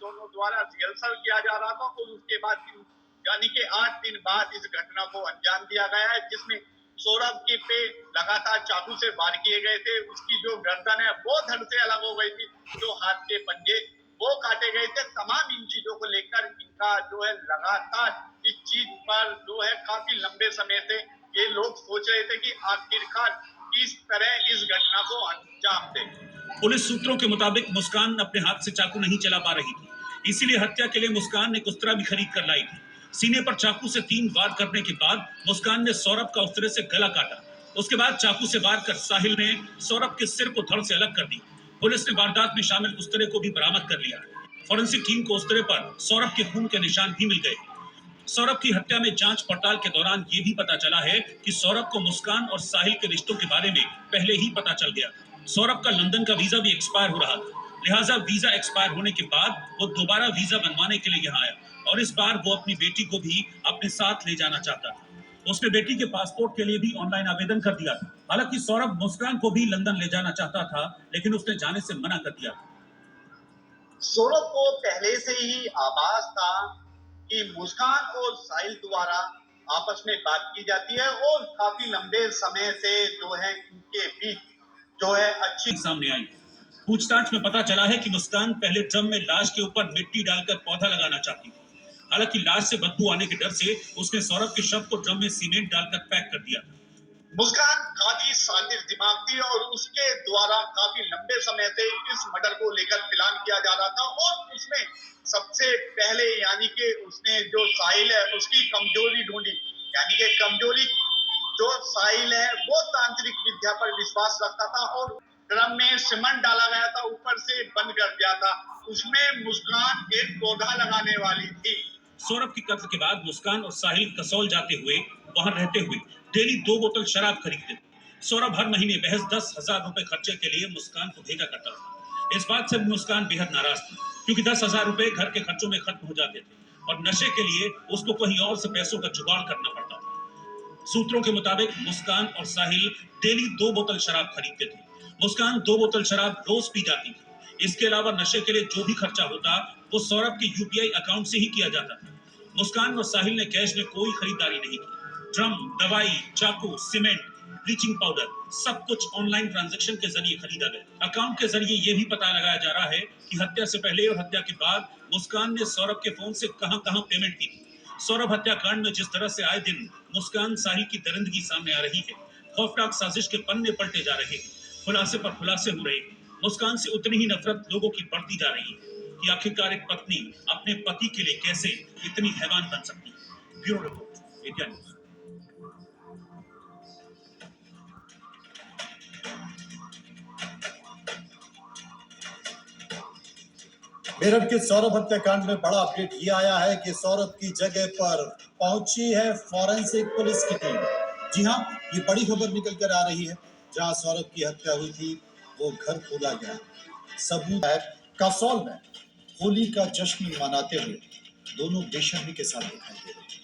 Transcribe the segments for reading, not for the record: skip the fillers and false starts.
दोनों द्वारा रिहर्सल किया जा रहा था और उसके बाद यानी कि 8 दिन बाद इस घटना को अंजाम दिया गया है, जिसमें सौरभ के पे लगातार चाकू से वार किए गए थे। उसकी जो गर्दन है वो धड़ से अलग हो गई थी, जो हाथ के पंजे वो काटे गए थे। तमाम इन चीजों को लेकर इनका जो है लगातार इस चीज पर जो है काफी लंबे समय से ये लोग सोच रहे थे कि आखिरकार किस तरह इस घटना को अंजाम दें। पुलिस सूत्रों के मुताबिक मुस्कान अपने हाथ से चाकू नहीं चला पा रही थी, इसीलिए हत्या के लिए मुस्कान ने उस्तरा भी खरीद कर लाई थी। सीने पर चाकू से 3 वार करने के बाद मुस्कान ने सौरभ का उस्तरे से गला काटा। उसके बाद चाकू से वार कर साहिल ने सौरभ के सिर को धड़ से अलग कर दी। पुलिस ने वारदात में शामिल उस्तरे को भी बरामद कर लिया। फॉरेंसिक टीम को उस्तरे पर सौरभ के खून के निशान भी मिल गए। सौरभ की हत्या में जांच पड़ताल के दौरान ये भी पता चला है कि सौरभ को मुस्कान और साहिल के रिश्तों के बारे में पहले ही पता चल गया। सौरभ का लंदन का वीजा भी एक्सपायर हो रहा था, लिहाजा वीजा एक्सपायर होने के बाद वो दोबारा वीजा बनवाने के लिए यहाँ आया और इस बार वो अपनी बेटी को भी अपने साथ ले जाना चाहता था। उसने बेटी के पासपोर्ट के लिए भी ऑनलाइन आवेदन कर दिया था। हालांकि सौरभ मुस्कान को भी लंदन ले जाना चाहता था, लेकिन उसने जाने से मना कर दिया था। सौरभ को पहले से ही आभास था कि मुस्कान और साहिल द्वारा आपस में बात की जाती है और काफी लंबे समय से जो है इनके बीच जो है अच्छी सामने आई। पूछताछ में पता चला है कि मुस्कान पहले ड्रम में लाश के ऊपर मिट्टी डालकर पौधा लगाना चाहती थी। हालांकि लाश से बदबू आने के डर से उसने सौरभ के शव को ड्रम में सीमेंट डालकर पैक कर दिया। मुस्कान काफी साजिश दिमाग थी और उसके द्वारा काफी लंबे समय से इस मर्डर को लेकर प्लान किया जा रहा था और उसमें सबसे पहले यानी कि उसने जो साहिल है उसकी कमजोरी ढूंढी। यानी कि कमजोरी जो साहिल है वो तांत्रिक विद्या पर विश्वास रखता था और ड्रम में सीमेंट डाला गया था, ऊपर से बंद कर दिया था। उसमें मुस्कान एक पौधा लगाने वाली थी। सौरभ की कत्ल के बाद मुस्कान और साहिल कसौल जाते हुए वहां रहते हुए डेली 2 बोतल शराब खरीदते। सौरभ हर महीने महज 10,000 रुपए खर्चे के लिए मुस्कान को भेजा करता था। इस बात से मुस्कान बेहद नाराज थी, क्योंकि 10,000 रुपए घर के खर्चों में खत्म हो जाते थे और नशे के लिए उसको कहीं और से पैसों का जुगाड़ करना पड़ता था। सूत्रों के मुताबिक मुस्कान और साहिल डेली 2 बोतल शराब खरीदते थे। मुस्कान 2 बोतल शराब रोज पी जाती थी। इसके अलावा नशे के लिए जो भी खर्चा होता वो सौरभ के यूपीआई अकाउंट से ही किया जाता था। मुस्कान और साहिल ने कैश में कोई खरीदारी नहीं की। ड्रम, दवाई, चाकू, सीमेंट, ब्लीचिंग पाउडर सब कुछ ऑनलाइन ट्रांजैक्शन के जरिए खरीदा गया। अकाउंट के जरिए ये भी पता लगाया जा रहा है कि हत्या से पहले और हत्या के बाद मुस्कान ने सौरभ के फोन से कहां-कहां पेमेंट की थी। सौरभ हत्याकांड में जिस तरह से आए दिन मुस्कान साहिल की दरिंदगी सामने आ रही है, खौफनाक साजिश के पन्ने पलटे जा रहे हैं, खुलासे पर खुलासे हो रहे हैं। मुस्कान से उतनी ही नफरत लोगों की बढ़ती जा रही है कि आखिरकार एक पत्नी अपने पति के लिए कैसे इतनी हैवान बन सकती है। Bureau report, India news. Meerut के सौरभ हत्याकांड में बड़ा अपडेट ये आया है कि सौरभ की जगह पर पहुंची है फॉरेंसिक पुलिस की टीम। जी हां, ये बड़ी खबर निकल कर आ रही है। जहां सौरभ की हत्या हुई थी वो घर खोला गया। सबूत है कसौल में होली का जश्न मनाते हुए दोनों बेशर्मी के साथ दिखाई दे रहे हैं।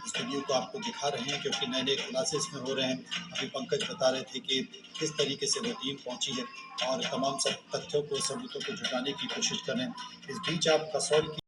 इस वीडियो को आपको दिखा रहे हैं क्योंकि नए नए खुलासे इसमें हो रहे हैं। अभी पंकज बता रहे थे कि किस तरीके से वो टीम पहुंची है और तमाम सब तथ्यों को सबूतों को जुटाने की कोशिश कर रहे हैं। इस बीच आप कसौल की